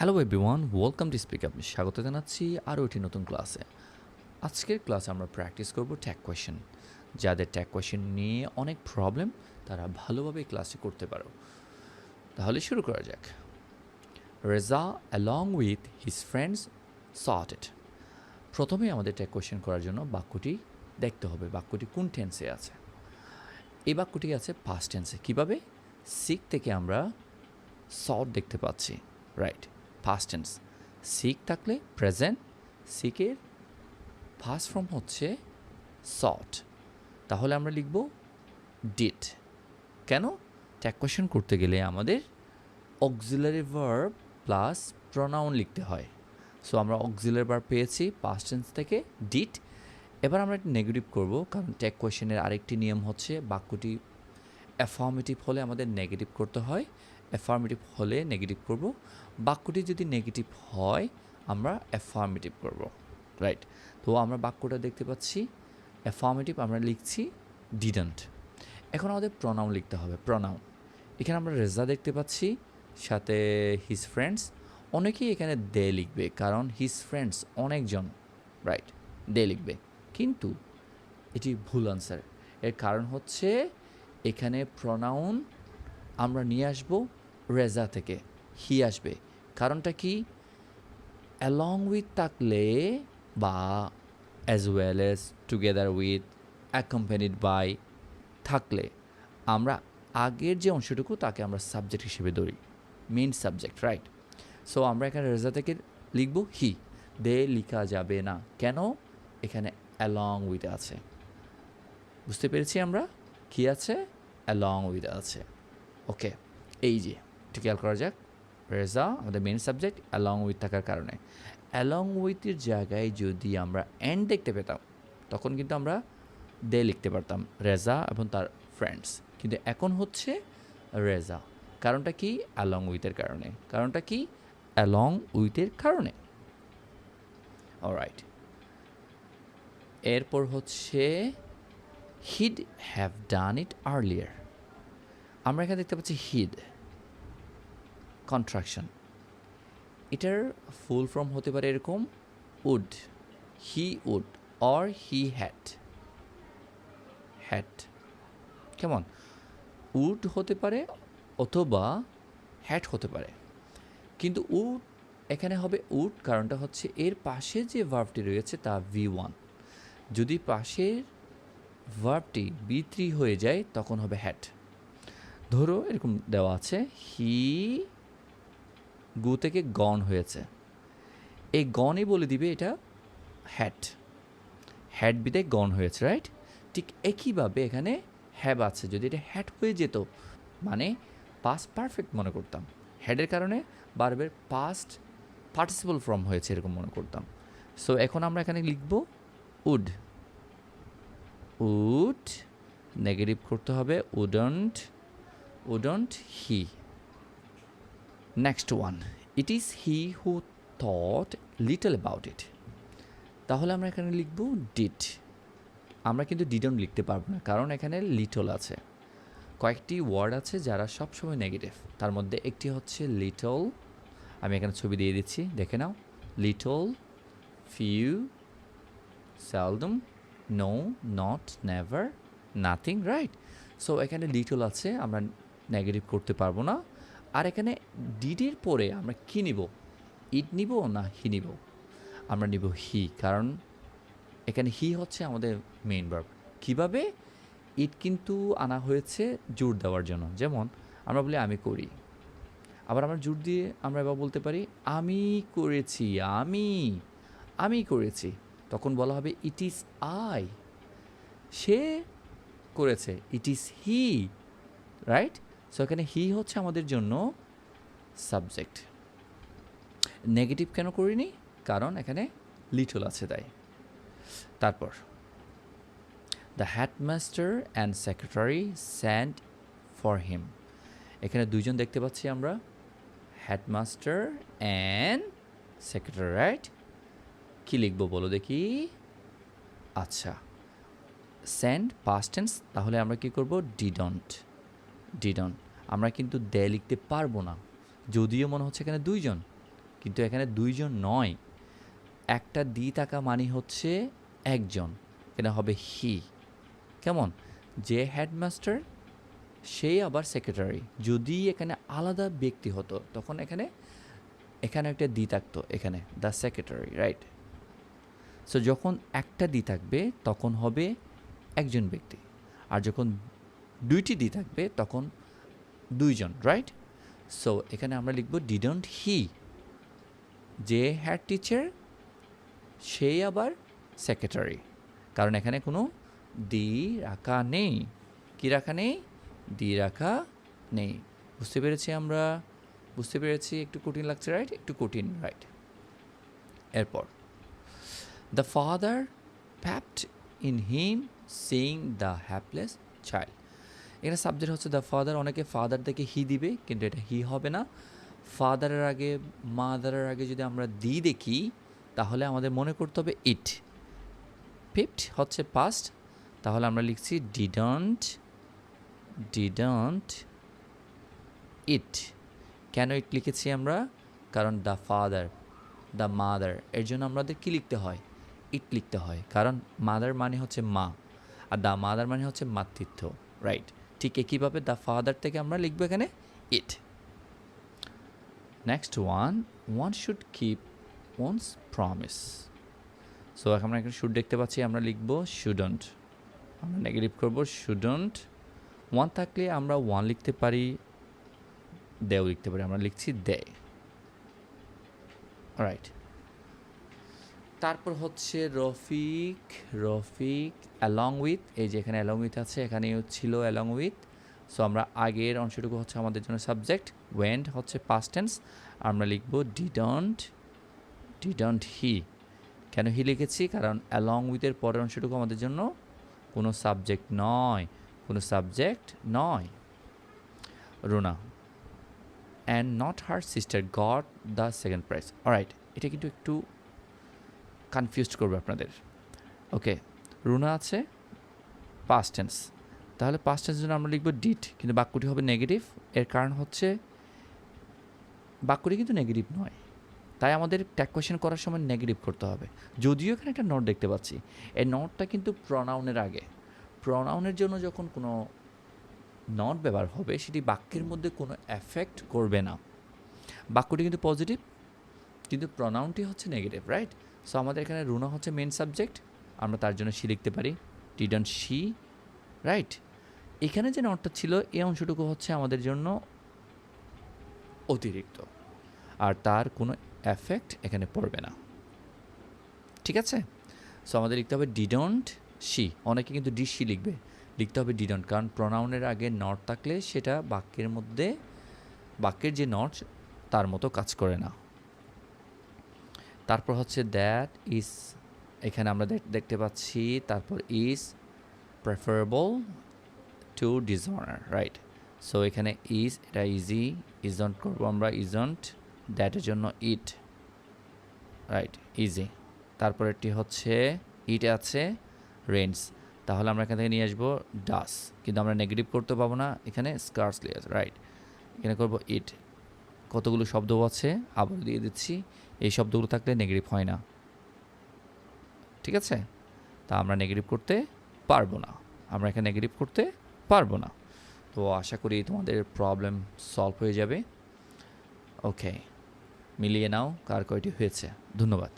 Hello everyone, welcome to speak up. স্বাগত জানাচ্ছি আরও একটি নতুন ক্লাসে। আজকের ক্লাসে আমরা প্র্যাকটিস করব ট্যাগ কোয়েশ্চেন। যাদের ট্যাগ কোয়েশ্চেন নিয়ে অনেক প্রবলেম তারা ভালোভাবে এই ক্লাসটি করতে পারো। তাহলে শুরু করা যাক। Reza along with his friends sought it. প্রথমে আমাদের ট্যাগ কোয়েশ্চেন করার জন্য বাক্যটি দেখতে হবে, বাক্যটি কোন টেন্সে আছে। এই বাক্যটি আছে পাস্ট টেন্সে। কীভাবে? সিক থেকে আমরা সট দেখতে পাচ্ছি, রাইট? Past tense. সিক থাকলে প্রেজেন্ট, সিকের ফার্স্ট ফর্ম হচ্ছে সট, তাহলে আমরা লিখব ডিড। কেন? ট্যাগ কোয়েশ্চেন করতে গেলে আমাদের অক্সিলারি ভার্ব প্লাস প্রোনাউন লিখতে হয়। সো আমরা অক্সিলারি ভার্ব পেয়েছি পাস্ট টেন্স থেকে ডিড। এবার আমরা একটা নেগেটিভ করব, কারণ ট্যাগ কোয়েশ্চেনের আরেকটি নিয়ম হচ্ছে বাক্যটি অ্যাফার্মেটিভ হলে আমাদের নেগেটিভ করতে হয়, অ্যাফার্মেটিভ হলে নেগেটিভ করব। বাক্যটি যদি নেগেটিভ হয় আমরা অ্যাফার্মেটিভ করব, রাইট? তো আমরা বাক্যটা দেখতে পাচ্ছি অ্যাফার্মেটিভ, আমরা লিখছি ডিডন্ট। এখন আমাদের প্রনাউন লিখতে হবে, প্রনাউন। এখানে আমরা রেজা দেখতে পাচ্ছি, সাথে হিজ ফ্রেন্ডস। অনেকেই এখানে দে লিখবে, কারণ হিজ ফ্রেন্ডস অনেকজন, রাইট? দে লিখবে, কিন্তু এটি ভুল আনসার। এর কারণ হচ্ছে এখানে প্রনাউন আমরা নিয়ে আসবো রেজা থেকে, হি আসবে। কারণটা কি? অ্যালং উইথ থাকলে বা as well as, together with, accompanied by থাকলে আমরা আগের যে অংশটুকু তাকে আমরা সাবজেক্ট হিসেবে ধরি, মেইন সাবজেক্ট, রাইট? সো আমরা এখানে রেজা থেকে লিখব হি, দে লিখা যাবে না। কেন? এখানে অ্যালং উইথ আছে। বুঝতে পেরেছি আমরা কি আছে? অ্যালং উইথ আছে। ওকে, এই যে একটু খেয়াল করা যাক। রেজা আমাদের মেন সাবজেক্ট, অ্যালং উইথ থাকার কারণে। অ্যালং উইথের জায়গায় যদি আমরা অ্যান্ড দেখতে পেতাম তখন কিন্তু আমরা দে লিখতে পারতাম, রেজা এবং তার ফ্রেন্ডস। কিন্তু এখন হচ্ছে রেজা। কারণটা কি? অ্যালং উইথের কারণে। কারণটা কি? অ্যালং উইথের কারণে। অলরাইট, এরপর হচ্ছে হিড হ্যাভ ডান ইট আর্লিয়ার। আমরা এখানে দেখতে পাচ্ছি হিড কন্ট্রাকশন। এটার ফুল ফর্ম হতে পারে এরকম, would, he would, or he had. Had কেমন? উড হতে পারে অথবা হ্যাড হতে পারে, কিন্তু উড এখানে হবে উড। কারণটা হচ্ছে এর পাশে যে ভার্বটি রয়েছে তা V1। যদি পাশের ভার্বটি B3 হয়ে যায় তখন হবে হ্যাড। ধরো এরকম দেওয়া আছে, হি গু থেকে গন হয়েছে, এই গনই বলে দিবে এটা হ্যাড। হ্যাড বিদায় গন হয়েছে, রাইট? ঠিক একইভাবে এখানে হ্যাভ আছে, যদি এটা হ্যাড হয়ে যেত মানে পাস্ট পারফেক্ট মনে করতাম, হ্যাডের কারণে বারবার পাস্ট পার্টিসিপল ফর্ম হয়েছে এরকম মনে করতাম। সো এখন আমরা এখানে লিখব উড। উড নেগেটিভ করতে হবে, wouldn't, wouldn't he. Next one, it is he who thought little about it. তাহলে আমরা এখানে লিখব ডিড। আমরা কিন্তু ডিডন্ট লিখতে পারবো না, কারণ এখানে লিটল আছে। কয়েকটি ওয়ার্ড আছে যারা সবসময় নেগেটিভ, তার মধ্যে একটি হচ্ছে লিটল। আমি এখানে ছবি দিয়ে দিচ্ছি, দেখে নাও। Little, few, seldom, no, not, never, nothing, right? So এখানে লিটল আছে, আমরা নেগেটিভ করতে পারবো না। আর এখানে ডিডের পরে আমরা কী নিব? ইট নিব না হি নিব? আমরা নিব হি, কারণ এখানে হি হচ্ছে আমাদের মেইন ভার্ব। কীভাবে? ইট কিন্তু আনা হয়েছে জোর দেওয়ার জন্য। যেমন আমরা বলি আমি করি, আবার আমরা জোর দিয়ে আমরা এবার বলতে পারি আমি করেছি, আমি, আমি করেছি। তখন বলা হবে ইট ইজ আই। সে করেছে, it is he, right? So এখানে হি হচ্ছে আমাদের জন্য সাবজেক্ট। নেগেটিভ কেন করিনি? কারণ এখানে লিটল আছে তাই। তারপর the headmaster and secretary Saint for him. এখানে দুইজন দেখতে পাচ্ছি আমরা, হেডমাস্টার অ্যান্ড সেক্রেটারি, রাইট? কী লিখবো বলো দেখি? আচ্ছা, সেন্ড পাস্ট টেন্স, তাহলে আমরা কী করব? ডিডন্ট। ডিডন্ট। আমরা কিন্তু দে লিখতে পারবো না, যদিও মনে হচ্ছে এখানে দুইজন, কিন্তু এখানে 2 জন নয়। একটা দি থাকা মানে হচ্ছে একজন, এখানে হবে হি। কেমন? যে হেডমাস্টার সেই আবার সেক্রেটারি। যদি এখানে আলাদা ব্যক্তি হতো তখন এখানে একটা দি থাকতো, এখানে দ্য সেক্রেটারি, রাইট? সো যখন একটা দি থাকবে তখন হবে একজন ব্যক্তি, আর যখন 2টি দি থাকবে তখন 2 জন, রাইট? সো এখানে আমরা লিখব ডিডন্ট হি, যে হেড টিচার সেই আবার সেক্রেটারি, কারণ এখানে কোনো দি রাখা নেই। কি রাখা নেই? দি রাখা নেই। বুঝতে পেরেছি আমরা? বুঝতে পেরেছি? একটু কঠিন লাগছে, রাইট? একটু কঠিন, রাইট? এরপর the father popped in him seeing the hapless child. এখানে সাবজেক্ট হচ্ছে দ্য ফাদার। অনেকে ফাদার থেকে হি দিবে, কিন্তু এটা হি হবে না। ফাদারের আগে, মাদারের আগে যদি আমরা দি দেখি তাহলে আমাদের মনে করতে হবে ইট। পিপড হচ্ছে পাস্ট, তাহলে আমরা লিখছি ডিডন্ট ইট। কেন ইট লিখেছি আমরা? কারণ দ্য ফাদার, দ্য মাদার, এর জন্য আমাদের কী লিখতে হয়? ইট লিখতে হয়, কারণ মাদার মানে হচ্ছে মা, আর দ্য মাদার মানে হচ্ছে মাতৃত্ব, রাইট? ঠিক একইভাবে দ্য ফাদার থেকে আমরা লিখবো এখানে it. Next one should keep one's promise. So আমরা এখানে শুড দেখতে পাচ্ছি, আমরা লিখবো শুডন্ট। আমরা নেগেটিভ করবো শুডন্ট। ওয়ান থাকলে আমরা ওয়ান লিখতে পারি, দেও লিখতে পারি, আমরা লিখছি দে, রাইট? তারপর হচ্ছে রফিক অ্যালং উইথ। এই যে এখানে অ্যালং উইথ আছে, এখানেও ছিল অ্যালং উইথ। সো আমরা আগের অংশটুকু হচ্ছে আমাদের জন্য সাবজেক্ট, ওয়েন্ট হচ্ছে পাস্ট টেন্স, আমরা লিখব ডিডন্ট হি। কেন হি লিখেছি? কারণ অ্যালং উইথের পরের অংশটুকু আমাদের জন্য কোনো সাবজেক্ট নয়, Runa and not her sister got the second prize. Alright, এটা কিন্তু একটু কনফিউজড করবে আপনাদের। ওকে, রুনা আছে পাস্ট টেন্স, তাহলে পাস্ট টেন্সের জন্য আমরা লিখব ডিড, কিন্তু বাক্যটি হবে নেগেটিভ। এর কারণ হচ্ছে বাক্যটি কিন্তু নেগেটিভ নয়, তাই আমাদের ট্যাগ কোয়েশ্চেন করার সময় নেগেটিভ করতে হবে। যদিও এখানে একটা নট দেখতে পাচ্ছি, এই নটটা কিন্তু প্রনাউনের আগে। প্রনাউনের জন্য যখন কোনো নট ব্যবহার হবে সেটি বাক্যের মধ্যে কোনো এফেক্ট করবে না। বাক্যটি কিন্তু পজিটিভ, কিন্তু প্রনাউনটি হচ্ছে নেগেটিভ, রাইট? সো আমাদের এখানে রুনা হচ্ছে মেন সাবজেক্ট, আমরা তার জন্য শি লিখতে পারি, ডিডন্ট শি, রাইট? এখানে যে নটটা ছিল এই অংশটুকু হচ্ছে আমাদের জন্য অতিরিক্ত, আর তার কোনো এফেক্ট এখানে পড়বে না, ঠিক আছে? সো আমাদের লিখতে হবে ডিডন্ট শি। অনেকে কিন্তু ডি শি লিখতে হবে ডিডন্ট, কারণ প্রনাউনের আগে নট থাকলে সেটা বাক্যের যে নট তার মতো কাজ করে না। তারপর হচ্ছে দ্যাট ইজ, এখানে আমরা দেখতে পাচ্ছি, তারপর is preferable two dishonour, right? So এখানে ইজ, এটা ইজি, ইজন্ট করবো আমরা ইজন্ট, দ্যাটের জন্য ইট, রাইট? ইজি। তারপরেরটি হচ্ছে ইট আছে রেন্স, তাহলে আমরা এখান থেকে নিয়ে আসবো ডাস, কিন্তু আমরা নেগেটিভ করতে পাবো না, এখানে স্কার্সলি আছে, রাইট? এখানে করবো ইট। কতগুলো শব্দ আছে আবার দিয়ে দিচ্ছি, এই শব্দগুলো থাকলে নেগেটিভ হয় না, ঠিক আছে? তা আমরা নেগেটিভ করতে পারবো না, তো আশা করি তোমাদের প্রবলেম সলভ হয়ে যাবে। ওকে, মিলিয়ে নাও কার কয়টি হয়েছে। ধন্যবাদ।